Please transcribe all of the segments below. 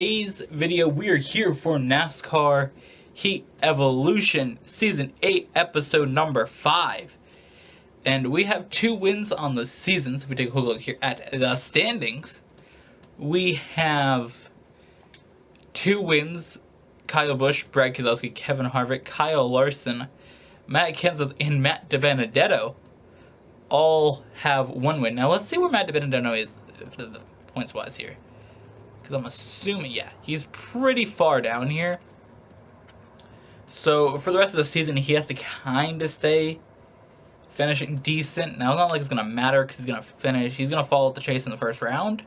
Today's video, we are here for NASCAR Heat Evolution Season 8, Episode number 5. And we have 2 wins on the season, so if we take a quick look here at the standings, we have 2 wins. Kyle Busch, Brad Keselowski, Kevin Harvick, Kyle Larson, Matt Kenseth, and Matt DiBenedetto all have 1 win. Now let's see where Matt DiBenedetto is points-wise here. Because I'm assuming, yeah, he's pretty far down here. So for the rest of the season, he has to kind of stay finishing decent. Now, it's not like it's going to matter because he's going to finish. He's going to fall at the chase in the first round.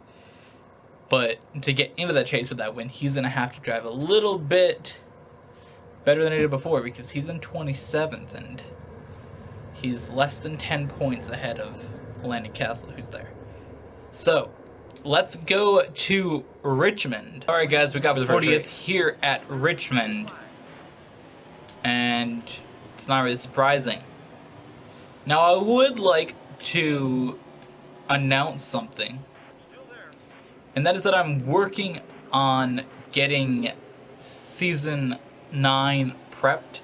But to get into that chase with that win, he's going to have to drive a little bit better than he did before because he's in 27th and he's less than 10 points ahead of Landon Castle, who's there. So let's go to Richmond. Alright guys, we got 40th here at Richmond. And it's not really surprising. Now I would like to announce something. And that is that I'm working on getting Season 9 prepped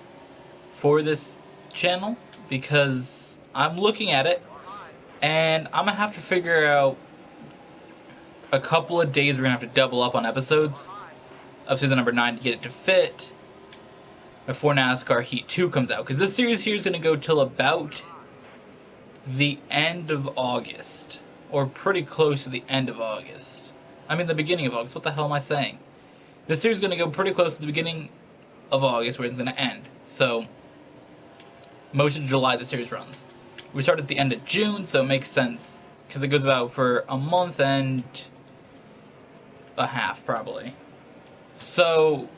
for this channel. Because I'm looking at it and I'm going to have to figure out a couple of days we're going to have to double up on episodes of season number 9 to get it to fit before NASCAR Heat 2 comes out. Because this series here is going to go till about the end of August. Or pretty close to the end of August. I mean the beginning of August. What the hell am I saying? This series is going to go pretty close to the beginning of August where it's going to end. So, most of July the series runs. We start at the end of June, so it makes sense. Because it goes about for a month and a half, probably. So,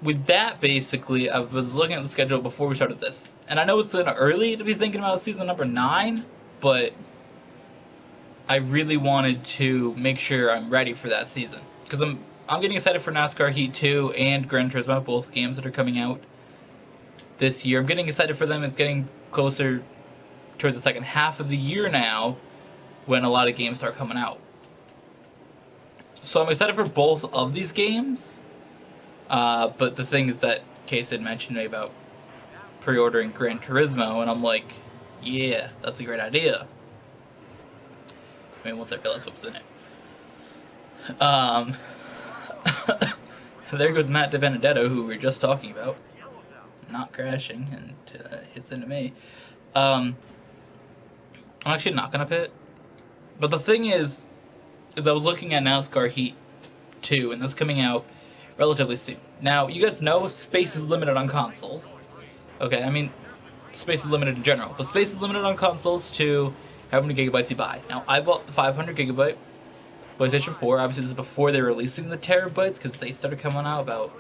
with that, basically, I was looking at the schedule before we started this. And I know it's kind of early to be thinking about season number 9, but I really wanted to make sure I'm ready for that season. Because I'm getting excited for NASCAR Heat 2 and Gran Turismo, both games that are coming out this year. I'm getting excited for them. It's getting closer towards the second half of the year now when a lot of games start coming out. So I'm excited for both of these games. But the thing is that Case had mentioned to me about pre-ordering Gran Turismo, and I'm like, yeah, that's a great idea. I mean, once I realize what's in it. There goes Matt DiBenedetto, who we were just talking about. Not crashing, and hits into me. I'm actually not going to pit. But the thing is I was looking at NASCAR Heat 2, and that's coming out relatively soon. Now, you guys know space is limited on consoles. Okay, I mean, space is limited in general, but space is limited on consoles to how many gigabytes you buy. Now, I bought the 500 gigabyte PlayStation 4. Obviously, this is before they're releasing the terabytes, because they started coming out about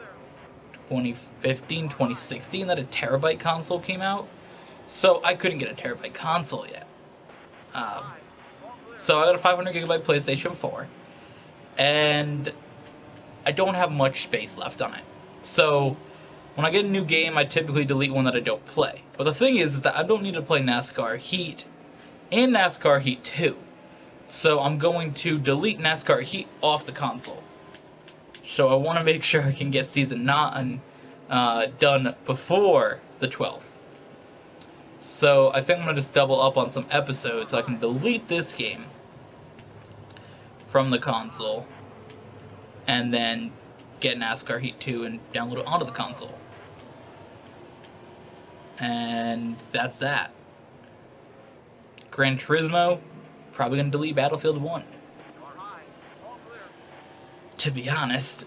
2015, 2016, that a terabyte console came out. So, I couldn't get a terabyte console yet. So, I got a 500 gigabyte PlayStation 4. And I don't have much space left on it. So, when I get a new game, I typically delete one that I don't play. But the thing is that I don't need to play NASCAR Heat and NASCAR Heat 2. So I'm going to delete NASCAR Heat off the console. So I want to make sure I can get Season 9 done before the 12th. So I think I'm going to just double up on some episodes so I can delete this game from the console and then get NASCAR Heat 2 and download it onto the console. And that's that. Gran Turismo, probably going to delete Battlefield 1. To be honest.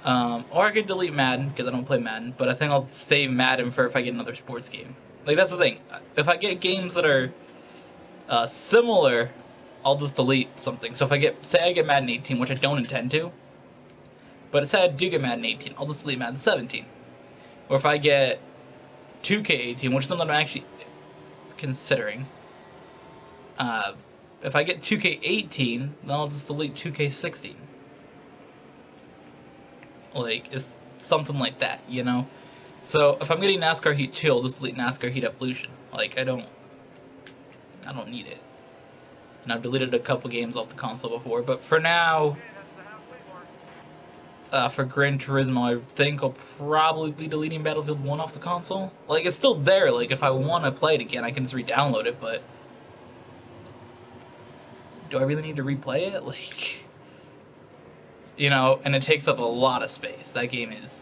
Or I could delete Madden, because I don't play Madden, but I think I'll save Madden for if I get another sports game. Like, that's the thing. If I get games that are similar, I'll just delete something. So if I get, say I get Madden 18, which I don't intend to, but say I do get Madden 18, I'll just delete Madden 17. Or if I get 2K18, which is something I'm actually considering, if I get 2K18, then I'll just delete 2K16. Like, it's something like that, you know? So, if I'm getting NASCAR Heat 2, I'll just delete NASCAR Heat Evolution. Like, I don't need it. And I've deleted a couple games off the console before, but for now, for Gran Turismo, I think I'll probably be deleting Battlefield 1 off the console. Like, it's still there. Like, if I want to play it again, I can just re-download it, but do I really need to replay it? Like, you know, and it takes up a lot of space. That game is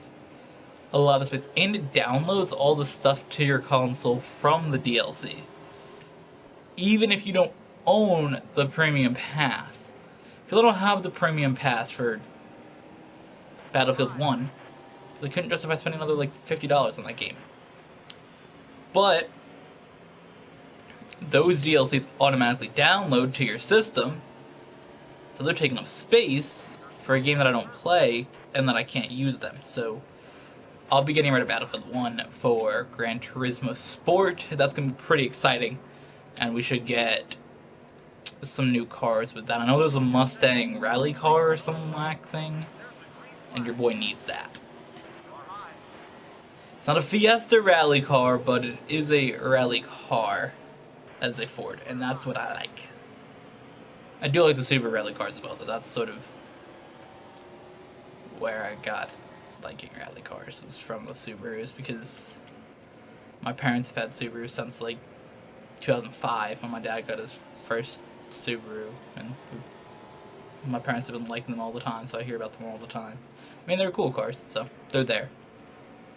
a lot of space. And it downloads all the stuff to your console from the DLC. Even if you don't own the Premium Pass. Because I don't have the Premium Pass for Battlefield 1. They couldn't justify spending another like $50 on that game. But those DLCs automatically download to your system, so they're taking up space for a game that I don't play and that I can't use them. So I'll be getting rid of Battlefield 1 for Gran Turismo Sport. That's going to be pretty exciting, and we should get some new cars with that. I know there's a Mustang rally car or some whack thing, and your boy needs that. It's not a Fiesta rally car, but it is a rally car as a Ford, and that's what I like. I do like the Super rally cars as well, but that's sort of where I got liking rally cars, was from the Subarus, because my parents have had Subarus since like 2005 when my dad got his first Subaru, and my parents have been liking them all the time, so I hear about them all the time. I mean, they're cool cars, so they're there.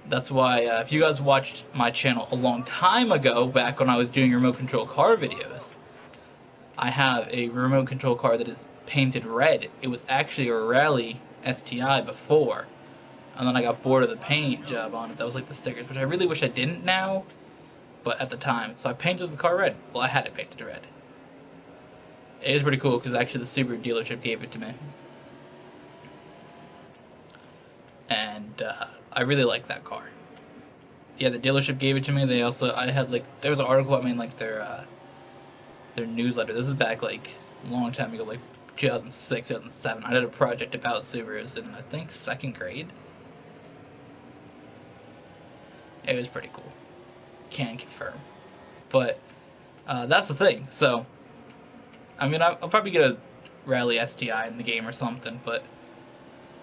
That's why, if you guys watched my channel a long time ago, back when I was doing remote control car videos, I have a remote control car that is painted red. It was actually a Rally STI before, and then I got bored of the paint job on it. That was like the stickers, which I really wish I didn't now, but at the time. So I painted the car red. Well, I had it painted red. It was pretty cool, because actually the Subaru dealership gave it to me. And I really like that car. Yeah, the dealership gave it to me. They also, I had like, there was an article about me in like their newsletter. This is back like a long time ago, like 2006, 2007. I did a project about Subarus in, I think, 2nd grade. It was pretty cool. Can confirm. But that's the thing. So, I mean, I'll probably get a Rally STI in the game or something, but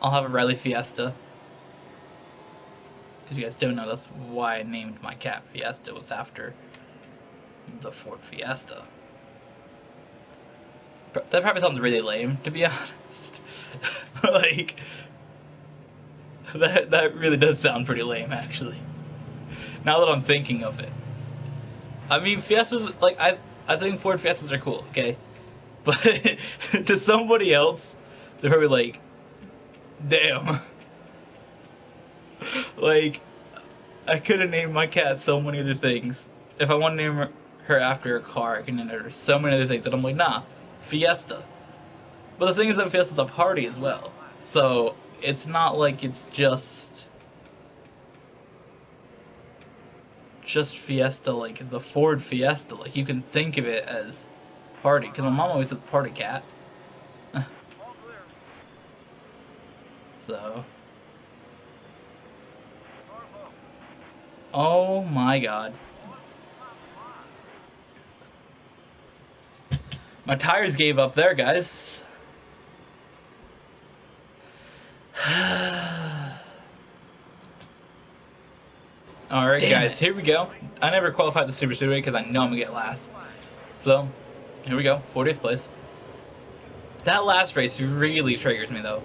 I'll have a Rally Fiesta. Because you guys don't know, that's why I named my cat Fiesta, was after the Ford Fiesta. That probably sounds really lame, to be honest. Like, that really does sound pretty lame, actually. Now that I'm thinking of it. I mean, Fiestas, like, I think Ford Fiestas are cool, okay? But to somebody else, they're probably like, damn. Like, I could have named my cat so many other things. If I want to name her after a car, I can name her so many other things. And I'm like, nah, Fiesta. But the thing is that Fiesta's a party as well. So, it's not like it's just Fiesta, like the Ford Fiesta. Like, you can think of it as party. Because my mom always says party cat. So... oh my god. My tires gave up there, guys. Alright, guys, here we go. I never qualified the Super Speedway because I know I'm going to get last. So, here we go. 40th place. That last race really triggers me, though.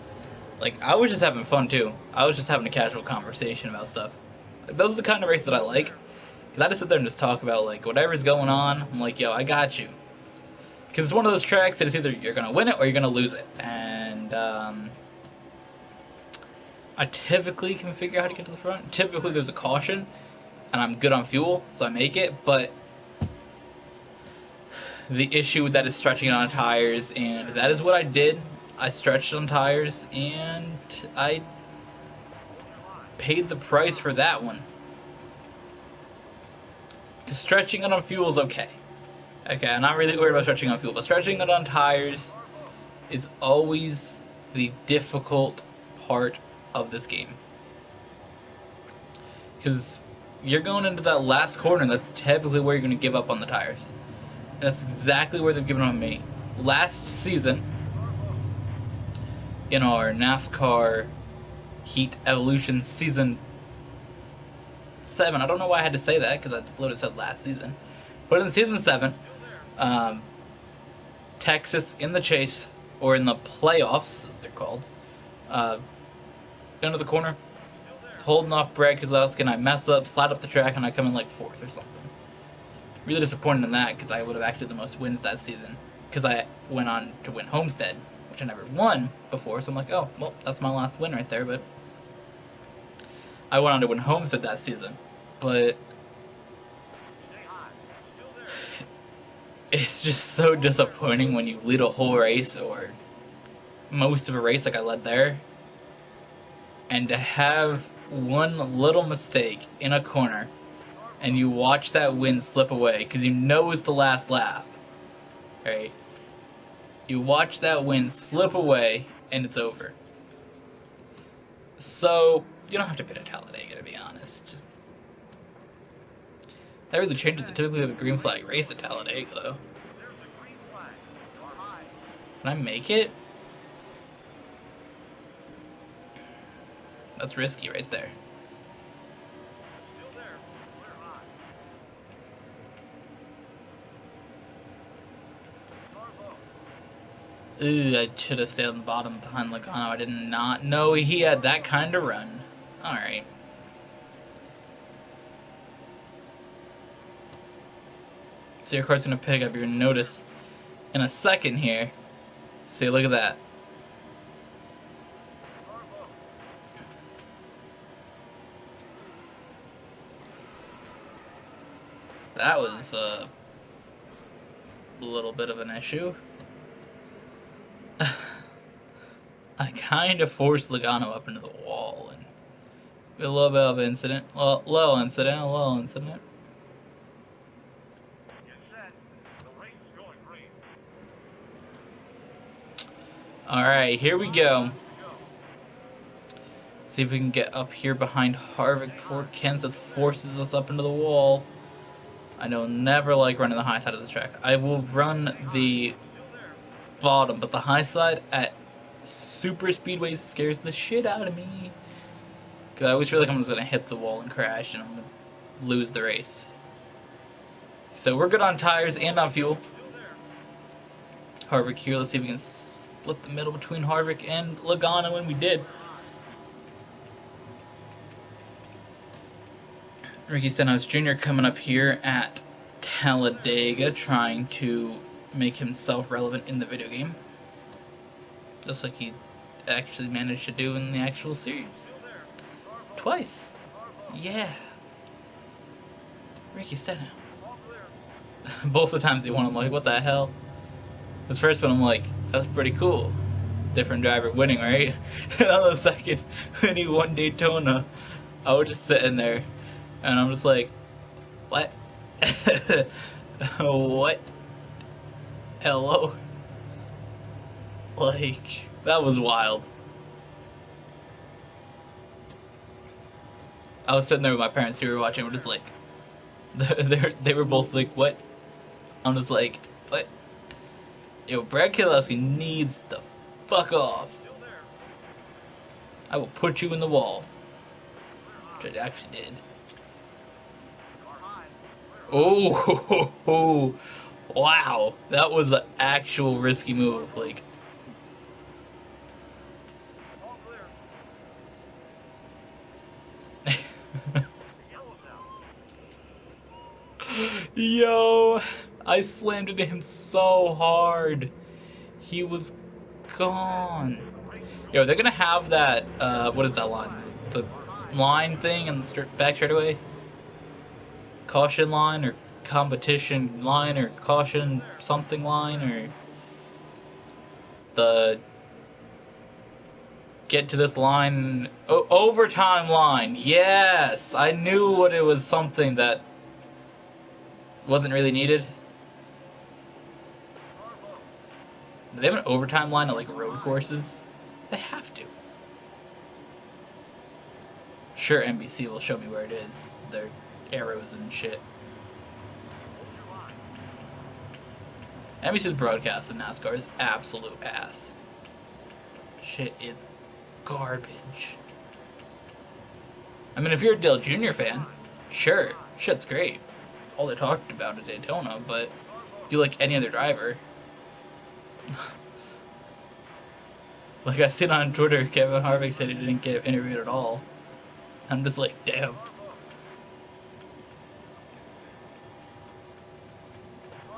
Like, I was just having fun, too. I was just having a casual conversation about stuff. Like, those are the kind of races that I like. Because I just sit there and just talk about, like, whatever's going on. I'm like, yo, I got you. Because it's one of those tracks that it's either you're going to win it or you're going to lose it. And, I typically can figure out how to get to the front. Typically there's a caution, and I'm good on fuel, so I make it, but the issue with that is stretching it on tires, and that is what I did. I stretched on tires, and I paid the price for that one. Because stretching it on fuel is okay. Okay, I'm not really worried about stretching on fuel, but stretching it on tires is always the difficult part of this game. Because you're going into that last corner, and that's typically where you're going to give up on the tires. And that's exactly where they've given up on me. Last season, in our Nascar Heat Evolution Season 7. I don't know why I had to say that, because I literally said last season. But in Season 7, Texas in the chase, or in the playoffs, as they're called, into the corner, holding off Brad Keselowski, and I mess up, slide up the track, and I come in like 4th or something. Really disappointed in that, because I would have actually the most wins that season, because I went on to win Homestead, which I never won before, so I'm like, oh, well, that's my last win right there, but I went on to win Homestead that season. But it's just so disappointing when you lead a whole race, or most of a race like I led there, and to have one little mistake in a corner, and you watch that win slip away, because you know it's the last lap, right? You watch that win slip away, and it's over. So, you don't have to pit at Talladega, to be honest. That really changes it. Typically, we have a green flag race at Talladega, though. Can I make it? That's risky right there. Ooh, I should have stayed on the bottom behind Logano. I did not know he had that kind of run. Alright. So your car's going to pick up. You're going to notice in a second here. See, look at that. That was a little bit of an issue. I kind of forced Logano up into the wall, and a little bit of incident. Well, little incident. Alright, here we go. See if we can get up here behind Harvick before Kansas forces us up into the wall. I don't never like running the high side of this track. I will run the bottom, but the high side at super speedways scares the shit out of me. Because I always feel like I'm just going to hit the wall and crash, and I'm going to lose the race. So we're good on tires and on fuel. Harvick here. Let's see if we can split the middle between Harvick and Logano, and we did. Ricky Stenhouse Jr. coming up here at Talladega, trying to make himself relevant in the video game. Just like he actually managed to do in the actual series. Twice. Yeah. Ricky Stenhouse. Both the times he won, I'm like, what the hell? This first one, I'm like, that's pretty cool. Different driver winning, right? And on the second, when he won Daytona, I was just sitting there, and I'm just like, what? What? Hello? Like, that was wild. I was sitting there with my parents who were watching, we're just like, they were both like, what? I'm just like, what? Yo, Brad Keselowski needs to fuck off. I will put you in the wall. Which I actually did. Oh, wow. That was an actual risky move. Like, yo, I slammed into him so hard. He was gone. Yo, they're gonna have that, what is that line? The line thing in the back straightaway? Caution line, or competition line, or caution something line, or the get to this line, overtime line. Yes, I knew what it was, something that wasn't really needed. Do they have an overtime line at like road courses? They have to. Sure, NBC will show me where it is. Their arrows and shit. NBC's broadcast of NASCAR is absolute ass. Shit is garbage. I mean, if you're a Dale Jr. fan, sure, shit's great. It's all they talked about at Daytona, but you like any other driver. Like I seen on Twitter, Kevin Harvick said he didn't get interviewed at all. I'm just like, damn.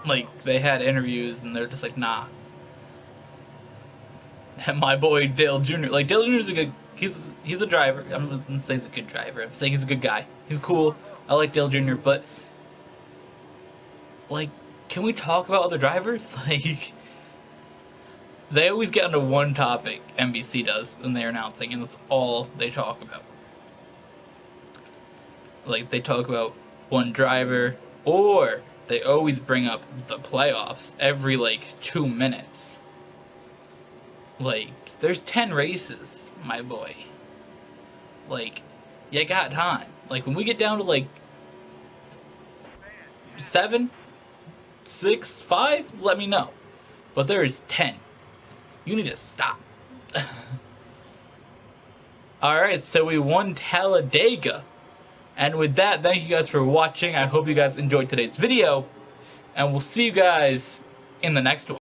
Like, they had interviews and they're just like, nah. And my boy Dale Jr. Like, Dale Jr. is a good, he's a driver. I'm not gonna say he's a good driver. I'm saying he's a good guy. He's cool. I like Dale Jr. But, like, can we talk about other drivers? Like, they always get onto one topic, NBC does, when they're announcing, and that's all they talk about. Like, they talk about one driver, or they always bring up the playoffs every, like, 2 minutes. Like, there's 10 races, my boy. Like, you got time. Like, when we get down to, like, 7, 6, 5, let me know. But there is 10. You need to stop. Alright, so we won Talladega. And with that, thank you guys for watching. I hope you guys enjoyed today's video. And we'll see you guys in the next one.